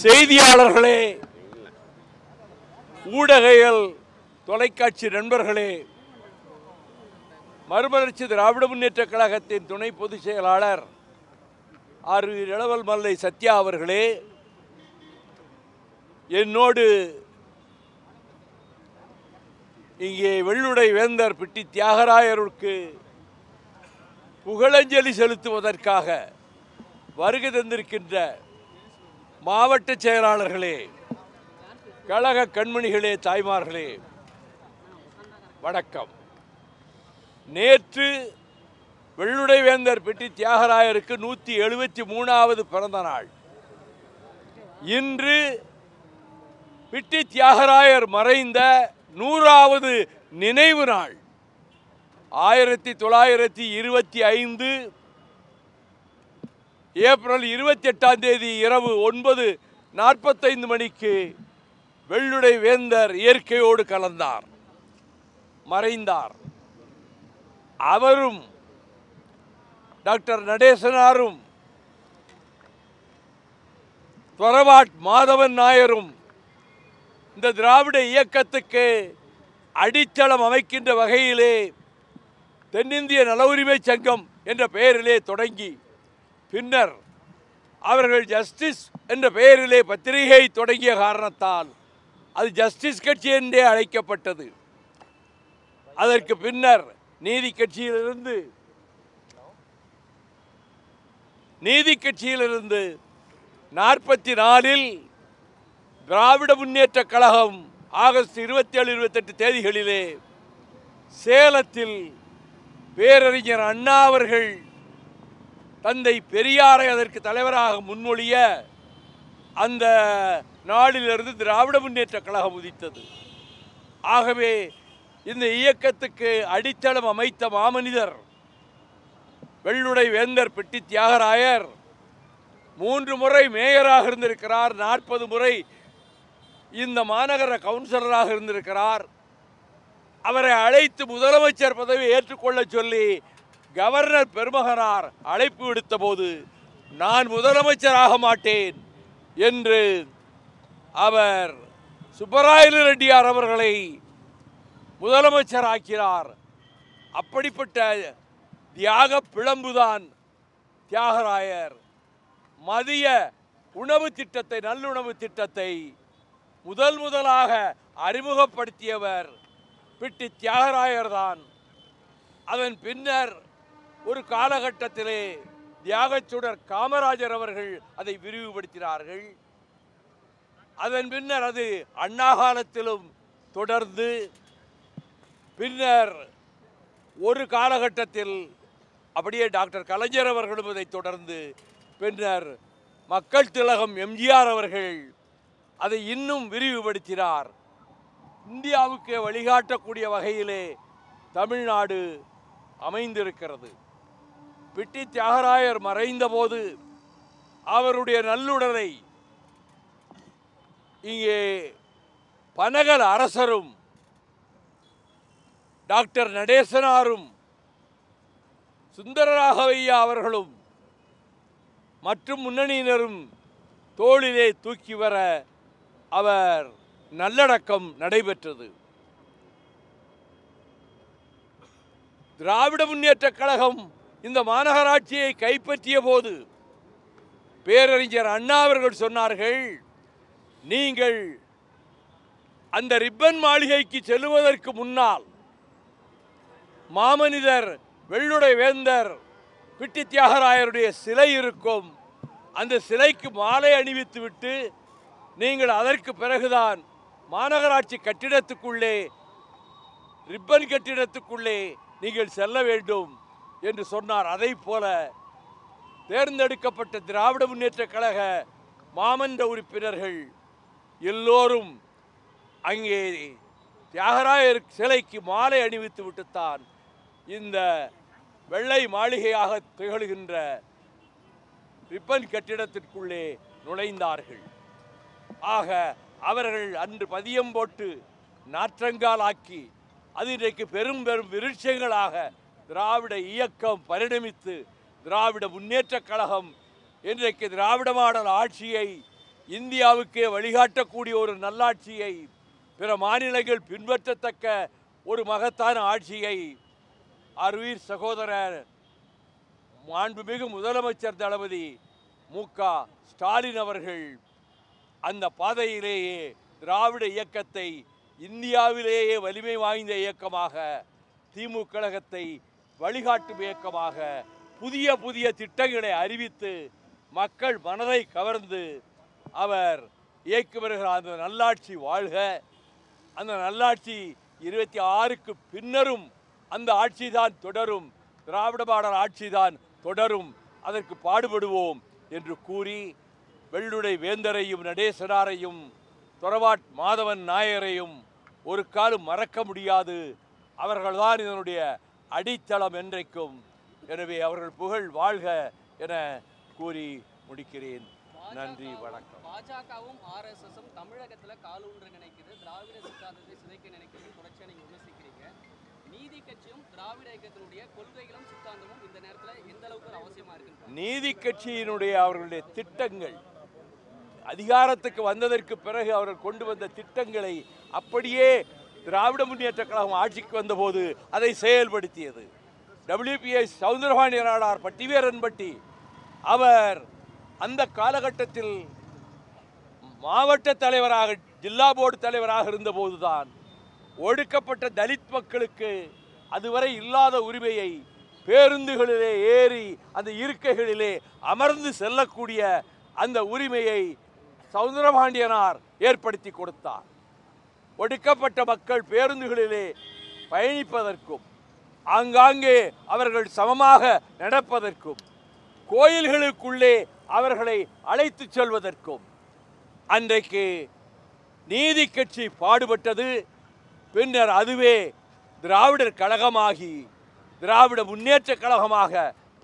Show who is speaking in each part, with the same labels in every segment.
Speaker 1: செய்தியாளர்களே, ஊடகங்கள், தொலைக்காட்சி நண்பர்களே, மறுமலர்ச்சி திராவிட முன்னேற்ற கழகத்தின் துணை பொதுச் செயலாளர் ஆர் இளவல் மல்லை சத்யா அவர்களே, என்னோடு இங்கே வெள்ளுடை வேந்தர் பிட்டி தியாகராயருக்கு புகழஞ்சலி செலுத்துவதற்காக வருகை தந்திருக்கின்ற மாவட்ட செயலாளர்களே, கழக கண்மணிகளே, தாய்மார்களே, வணக்கம். நேற்று வெள்ளுடை வேந்தர் பிட்டி தியாகராயருக்கு 173வது பிறந்த நாள். இன்று பிட்டி தியாகராயர் மறைந்த 100வது நினைவு நாள். 1925 ஏப்ரல் 28ஆம் தேதி இரவு 9:45 மணிக்கு வெள்ளுடை வேந்தர் இயற்கையோடு கலந்தார், மறைந்தார். அவரும் டாக்டர் நடேசனாரும் தொரவாட் மாதவன் நாயரும் இந்த திராவிட இயக்கத்துக்கு அடித்தளம் அமைக்கின்ற வகையிலே தென்னிந்திய நல உரிமை சங்கம் என்ற பெயரிலே தொடங்கி, பின்னர் அவர்கள் ஜஸ்டிஸ் என்ற பெயரிலே பத்திரிகை தொடங்கிய காரணத்தால் அது ஜஸ்டிஸ் கட்சி என்றே அழைக்கப்பட்டது. அதற்கு பின்னர் நீதி கட்சியிலிருந்து 44 திராவிட முன்னேற்ற கழகம் ஆகஸ்ட் 27, 28 தேதிகளிலே சேலத்தில் பேரறிஞர் அண்ணா அவர்கள் தந்தை பெரியாரை அதற்கு தலைவராக முன்மொழிய அந்த நாளிலிருந்து திராவிட முன்னேற்ற கழகம் உதித்தது. ஆகவே இந்த இயக்கத்துக்கு அடித்தளம் அமைத்த மாமனிதர் வெள்ளுடை வேந்தர் பிட்டி தியாகராயர் 3 முறை மேயராக இருந்திருக்கிறார், 40 முறை இந்த மாநகர கவுன்சிலராக இருந்திருக்கிறார். அவரை அழைத்து முதலமைச்சர் பதவி ஏற்றுக்கொள்ள சொல்லி கவர்னர் பெருமகனார் அழைப்பு விடுத்த போது, நான் முதலமைச்சராக மாட்டேன் என்று அவர் சுப்பராயலு ரெட்டியார் அவர்களை முதலமைச்சர் ஆக்கிறார். அப்படிப்பட்ட தியாக பிளம்புதான் தியாகராயர். மதிய உணவு திட்டத்தை, நல்லுணவு திட்டத்தை முதலாக அறிமுகப்படுத்தியவர் பிட்டி தியாகராயர் தான். அதன் பின்னர் ஒரு காலகட்டத்திலே தியாகச்சுடர் காமராஜர் அவர்கள் அதை விரிவுபடுத்தினார்கள். அதன் பின்னர் அது அண்ணா காலத்திலும் தொடர்ந்து, பின்னர் ஒரு காலகட்டத்தில் அப்படியே டாக்டர் கலைஞர் அவர்களும் இதை தொடர்ந்து, பின்னர் மக்கள் திலகம் எம்ஜிஆர் அவர்கள் அதை இன்னும் விரிவுபடுத்தினார். இந்தியாவுக்கு வழிகாட்டக்கூடிய வகையிலே தமிழ்நாடு அமைந்திருக்கிறது. பிட்டி தியாகராயர் மறைந்த போது அவருடைய நல்லுடலை இங்கே பனகல் அரசரும் டாக்டர் நடேசனாரும் சுந்தரராகவையா அவர்களும் மற்றும் முன்னணியினரும் தோளிலே தூக்கி வர அவர் நல்லடக்கம் நடைபெற்றது. திராவிட முன்னேற்ற கழகம் இந்த மாநகராட்சியை கைப்பற்றிய போது பேரறிஞர் அண்ணா அவர்கள் சொன்னார்கள், நீங்கள் அந்த ரிப்பன் மாளிகைக்கு செல்லுவதற்கு முன்னால் மாமனிதர் வெள்ளுடை வேந்தர் பிட்டி தியாகராயருடைய சிலை இருக்கும், அந்த சிலைக்கு மாலை அணிவித்து விட்டு நீங்கள் அதற்கு பிறகுதான் மாநகராட்சி கட்டிடத்துக்குள்ளே, ரிப்பன் கட்டிடத்துக்குள்ளே நீங்கள் செல்ல வேண்டும் என்று சொன்னார். அதை போல தேர்ந்தெடுக்கப்பட்ட திராவிட முன்னேற்ற கழக மாமன்ற உறுப்பினர்கள் எல்லோரும் அங்கே தியாகராயர் சிலைக்கு மாலை அணிவித்து விட்டுத்தான் இந்த வெள்ளை மாளிகையாக திகழ்கின்ற ரிப்பன் கட்டிடத்திற்குள்ளே நுழைந்தார்கள். ஆக அவர்கள் அன்று பதியம் போட்டு நாற்றங்கால் ஆக்கி அது இன்றைக்கு பெரும் பெரும் விருட்சங்களாக திராவிட இயக்கம் பரிணமித்து திராவிட முன்னேற்ற கழகம் இன்றைக்கு திராவிட மாடல் ஆட்சியை இந்தியாவுக்கே வழிகாட்டக்கூடிய ஒரு நல்லாட்சியை, பிற மாநிலங்கள் பின்பற்றத்தக்க ஒரு மகத்தான ஆட்சியை அருயிர் சகோதரர் மாண்புமிகு முதலமைச்சர் தளபதி மு.க. ஸ்டாலின் அவர்கள் அந்த பாதையிலேயே திராவிட இயக்கத்தை இந்தியாவிலேயே வலிமை வாய்ந்த இயக்கமாக, திமுக கழகத்தை வழிகாட்டும் இயக்கமாக புதிய புதிய திட்டங்களை அறிவித்து மக்கள் மனதை கவர்ந்து அவர் இயக்கி வருகிற அந்த நல்லாட்சி வாழ்க. அந்த நல்லாட்சி 26க்கு பின்னரும் அந்த ஆட்சி தான் தொடரும், திராவிட மாடல் ஆட்சி தான் தொடரும், அதற்கு பாடுபடுவோம் என்று கூறி வெள்ளுடை வேந்தரையும் நடேசனாரையும் தொரவாட் மாதவன் நாயரையும் ஒரு காலம் மறக்க முடியாது. அவர்கள்தான் இதனுடைய அடித்தளம் என்றைக்கும். எனவே அவர்கள் புகழ் வாழ்க என கூறி முடிக்கிறேன். நன்றி, வணக்கம்.
Speaker 2: பாஜகவும் ஆர்எஸ்எஸும் தமிழகத்தில் காலூன்ற நினைக்குது, திராவிட சித்தாந்தத்தை சிதைக்க நினைக்கிறது தொடர்ச்சியாக நீங்கள் விமர்சிக்கிறீங்க. நீதி கட்சியும் திராவிட இயக்கத்தினுடைய கொள்கைகளும் சித்தாந்தமும் இந்த நேரத்தில் எந்த அளவுக்கு ஒரு அவசியமா இருக்கு?
Speaker 1: நீதி கட்சியினுடைய அவர்களுடைய திட்டங்கள், அதிகாரத்துக்கு வந்ததற்கு பிறகு அவர்கள் கொண்டு வந்த திட்டங்களை அப்படியே திராவிட முன்னேற்ற கழகம் ஆட்சிக்கு வந்தபோது அதை செயல்படுத்தியது. WPS சவுந்தரபாண்டிய நாடார் பட்டிவீரன்பட்டி அவர் அந்த காலகட்டத்தில் மாவட்ட தலைவராக, ஜில்லா போர்டு தலைவராக இருந்தபோதுதான் ஒடுக்கப்பட்ட தலித் மக்களுக்கு அதுவரை இல்லாத உரிமையை பேருந்துகளிலே ஏறி அந்த இருக்கைகளிலே அமர்ந்து செல்லக்கூடிய அந்த உரிமையை சவுந்தரபாண்டியனார் ஏற்படுத்தி கொடுத்தார். ஒடுக்கப்பட்ட மக்கள் பேருந்துகளிலே பயணிப்பதற்கும், ஆங்காங்கே அவர்கள் சமமாக நடப்பதற்கும், கோயில்களுக்குள்ளே அவர்களை அழைத்து செல்வதற்கும் அன்றைக்கு நீதி கட்சி பாடுபட்டது. பின்னர் அதுவே திராவிடர் கழகமாகி திராவிட முன்னேற்ற கழகமாக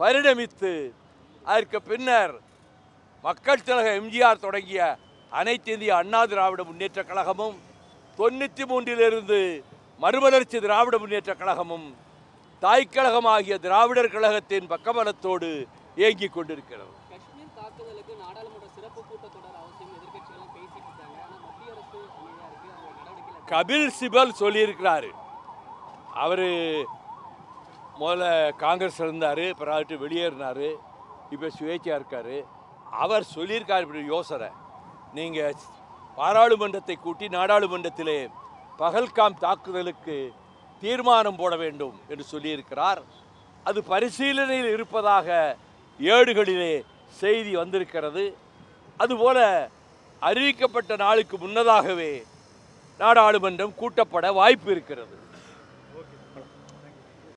Speaker 1: பரிணமித்து, அதற்கு பின்னர் மக்கள் திலக எம்ஜிஆர் தொடங்கிய அனைத்து இந்திய அண்ணா திராவிட முன்னேற்ற கழகமும் 93 மறுமலர்ச்சி திராவிட முன்னேற்ற கழகமும் தாய்க்கழகமாகிய திராவிடர் கழகத்தின் பக்கபலத்தோடு இயங்கிக் கொண்டிருக்கிறது.
Speaker 2: காஷ்மீர் தாக்குதலுக்கு நாடாளுமன்ற சிறப்பு கூட்டத்தொடர் அவசியம் எதிர்க்கட்சிகள் பேசிட்டு இருக்காங்க. ஆனால் மத்திய அரசு அமைதியாக இருக்கு, அவங்க நடவடிக்கை.
Speaker 1: கபில் சிபல் சொல்லியிருக்கிறாரு. அவர் முதல்ல காங்கிரஸ் இருந்தார், பிறகு வெளியேறினார், இப்போ சுயேட்சையாக இருக்கார். அவர் சொல்லியிருக்கார் இப்படி யோசனை, நீங்கள் பாராளுமன்றத்தை கூட்டி நாடாளுமன்றத்திலே பகல்காம் தாக்குதலுக்கு தீர்மானம் போட வேண்டும் என்று சொல்லியிருக்கிறார். அது பரிசீலனையில் இருப்பதாக ஏடுகளிலே செய்தி வந்திருக்கிறது. அதுபோல அறிவிக்கப்பட்ட நாளுக்கு முன்னதாகவே நாடாளுமன்றம் கூட்டப்பட வாய்ப்பு இருக்கிறது.